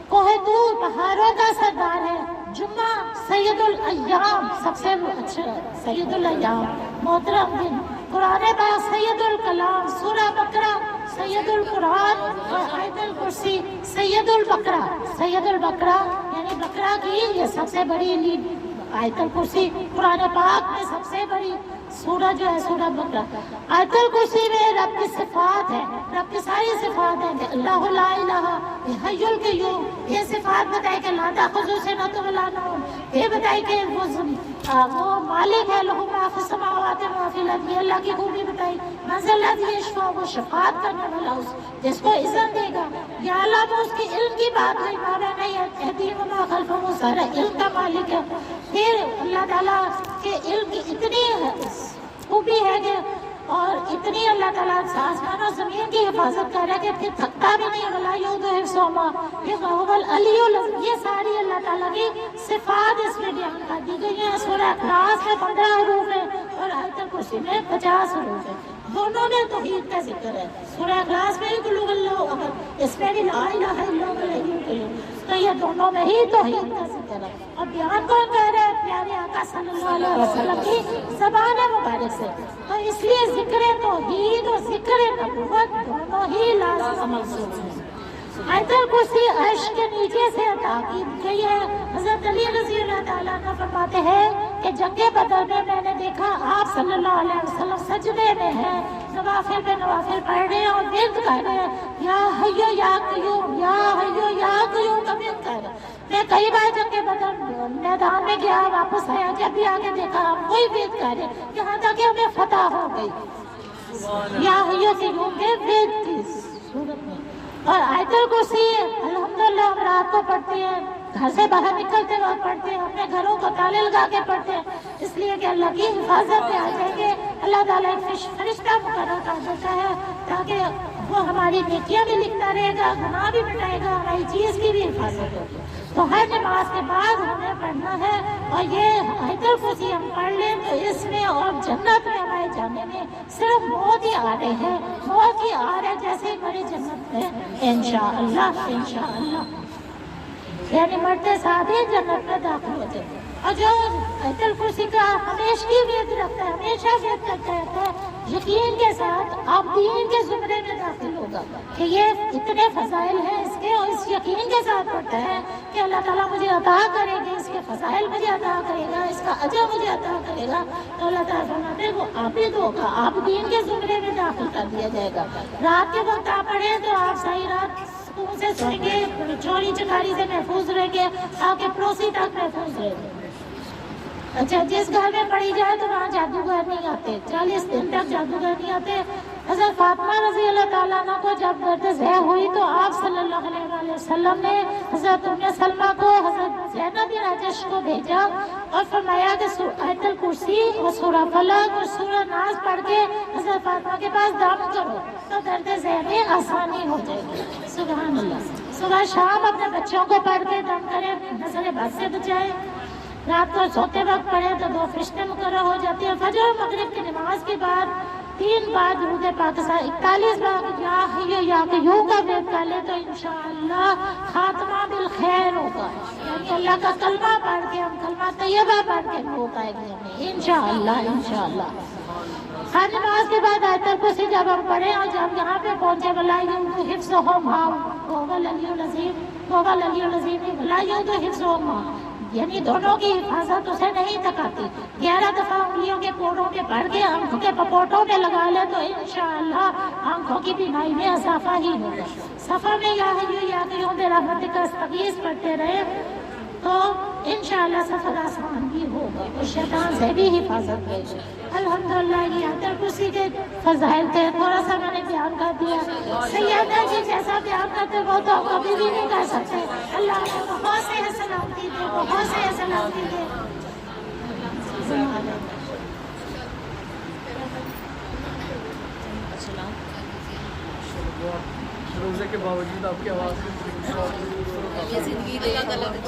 Speaker 1: کوہ طور پہاڑوں کا سردار ہے. جمعہ سید الایام, سب سے اچھا سید الایام, محترم دن. قرآن پاک سید الکلام, سورہ بقرہ سید القرآن, اور آیت الکرسی سید البقرہ. سید البقرہ یعنی بقرہ کی یہ سب سے بڑی لیڈ. آیت الکرسی قرآن پاک میں سب سے بڑی سورہ جو ہے سورہ بقرہ. آیت الکرسی میں رب کی صفات ہے, رب کی ساری صفات ہیں کہ اللہ لا الہ حی القیوم, یہ صفات بتائی کہ لا تأخذہ سنۃ ولا نوم, یہ بتائی کہ وہ مالک ہے, لہ ما فی السماوات و ما فی الارض, یہ اللہ کی خوبی بتائی. من ذا الذی یشفع, وہ شفاعت کرنے والا اس جس کو اذن دے گا. یا اللہ اس کے علم کی بات ہوئی, ما بین ایدیہم وما خلفہم, وہ سارا علم کا مالک ہے. پھر اللہ تعالیٰ کے علم کی اتنی خوبی ہے کہ, اور اتنی اللہ تعالیٰ آسمان و زمین کی حفاظت کر رہا ہے کہ پھر تھکتا بھی نہیں. ولا یؤودہ حفظہما وہو العلی العظیم, یہ ساری اللہ تعالیٰ کی صفات اس میں بیان کر دی گئی ہیں. سورہ اخلاص میں 15 حروف ہیں اور آیت الکرسی میں 50 حروف ہیں. دونوں میں توحید کا ذکر ہے. سورہ اخلاص میں قل هو اللہ احد, اس میں بھی لا الہ الا اللہ الحی القیوم. تو یہ دونوں میں ہی توحید کا ذکر ہے. اور بیان کون کر رہا ہے؟ پیارے آقا صلی اللہ علیہ وسلم کی زبان مبارک سے. تو اس لیے ذکر توحید اور ذکر نبوت دونوں ہی لازم ملزوم ہیں. آیت الکرسی عرش کے نیچے سے عطا کی گئی ہے. حضرت علی رضی اللہ تعالیٰ عنہ فرماتے ہیں کہ جنگ بدر میں میں نے دیکھا آپ صلی اللہ علیہ وسلم سجدے میں ہیں, نوافل پہ نوافل پڑھ رہے ہیں اور ورد کر رہے ہیں, یا حیو یا قیوم, یا حیو یا قیوم کا ورد کر رہے ہیں. میں کئی بار جنگ بدر میدان میں گیا, واپس آیا, جب بھی آگے دیکھا آپ وہی ورد کر رہے ہیں, یہاں تک کہ ہمیں فتح ہو گئی. یا حیو قیوم کے ورد کی صورت میں. اور آیت الکرسی الحمدللہ ہم رات کو پڑھتے ہیں, گھر سے باہر نکلتے وقت پڑھتے ہیں, اپنے گھروں کو تالے لگا کے پڑھتے ہیں, اس لیے کہ اللہ کی حفاظت میں آ جائیں گے. اللہ تعالیٰ ایک فرشتہ مقرر کر دیتا ہے تاکہ وہ ہماری نیکیاں بھی لکھتا رہے گا, گناہ بھی مٹائے گا, ہماری چیز کی بھی حفاظت ہوگی. تو ہر نماز کے بعد ہمیں پڑھنا ہے, اور یہ آیت الکرسی ہم پڑھ لیں تو اس میں اور جنت میں ہمارے جانے میں صرف موت ہی آ رہے ہیں, موت ہی آ رہے جیسے ہی ہماری جنت میں انشاءاللہ انشاءاللہ, یعنی مرتے ساتھ ہی جنت میں داخل ہو جاتے ہیں. اور جو آیت الکرسی کا ہمیشہ کی وید رکھتا ہے, ہمیشہ وید کرتا ہے, یقین کے ساتھ آپ دین کے زمرے میں داخل ہوگا کہ یہ اتنے فضائل ہیں اس کے, اور اس یقین کے ساتھ پڑھتا ہے کہ اللہ تعالیٰ مجھے عطا کرے گا, اس کے فضائل مجھے عطا کرے گا, اس کا اجر مجھے عطا کرے گا. تو اللہ تعالیٰ فرماتے ہیں وہ عابد ہوگا, آپ دین کے زمرے میں داخل کر دیا جائے گا. رات کے وقت آپ پڑھیں تو آپ صحیح رات سکون سے سوئیں گے, چوری چکاری سے محفوظ رہیں گے, آپ کے پڑوسی تک محفوظ رہیں گے. اچھا, جس گھر میں پڑھی جائے تو وہاں جادوگر نہیں آتے, 40 دن تک جادوگر نہیں آتے. حضرت فاطمہ رضی اللہ تعالیٰ عنہ کو جب درد ذہ ہوئی تو آپ صلی اللہ علیہ وسلم نے حضرت ام سلمہ کو حضرت زینب بن جحش کو بھیجا اور فرمایا کہ آیت الکرسی اور سورہ فلق اور سورہ ناس پڑھ کے حضرت فاطمہ کے پاس دم کرو تو درد ذہ میں آسانی ہو جائے گی. سبحان اللہ. صبح شام اپنے بچوں کو پڑھ کے دم کرے، نظر بد سے بچائے، رات کو سوتے وقت پڑھے تو 2 فرشتے مقرر ہو جاتی ہے۔ فجر و مغرب کی نماز کے بعد 3 بار درود پاک 41 بار یا حی یا قیوم کا وید کر لے تو انشاءاللہ خاتمہ بالخیر ہوگا، یعنی اللہ کا کلمہ پڑھ کے، ہم کلمہ طیبہ پڑھ کے موت آئے گی ہمیں انشاءاللہ انشاءاللہ۔ ہر نماز کے بعد آیت الکرسی جب ہم پڑھیں اور جب یہاں پہ پہنچے وَلَا يُؤْتُ حِفْظُهُمَا وَهُوَ الْعَلِيُّ الْعَظِيمُ وَلَا يُؤْتُ حِفْظُهُمَا، یعنی دونوں کی حفاظت اسے نہیں تکاتی۔ 11 دفعہ انگلیوں کے پوروں پہ پڑھ کے آنکھوں کے پپوٹوں پہ لگا لے تو انشاءاللہ آنکھوں کی بینائی میں اضافہ ہی ہوگا۔ سفر میں یا حی یا قیوم برحمتک استغیث پڑھتے رہے تو انشاءاللہ سفر آسان بھی ہوگا اور شیطان سے بھی حفاظت ہوگی۔ الحمدللہ یہ آیت الکرسی کے فضائل تھے، تھوڑا سا میں نے بیان کر دیا۔ سیدہ جی جیسا بیان کرتے وہ تو کبھی بھی نہیں کر سکتے۔ اللہ نے بہت سے سلامتی دے، بہت سے سلامتی دے۔
Speaker 2: روزے کے باوجود آپ کی آواز
Speaker 3: یہ زندگی اللہ تعالیٰ نے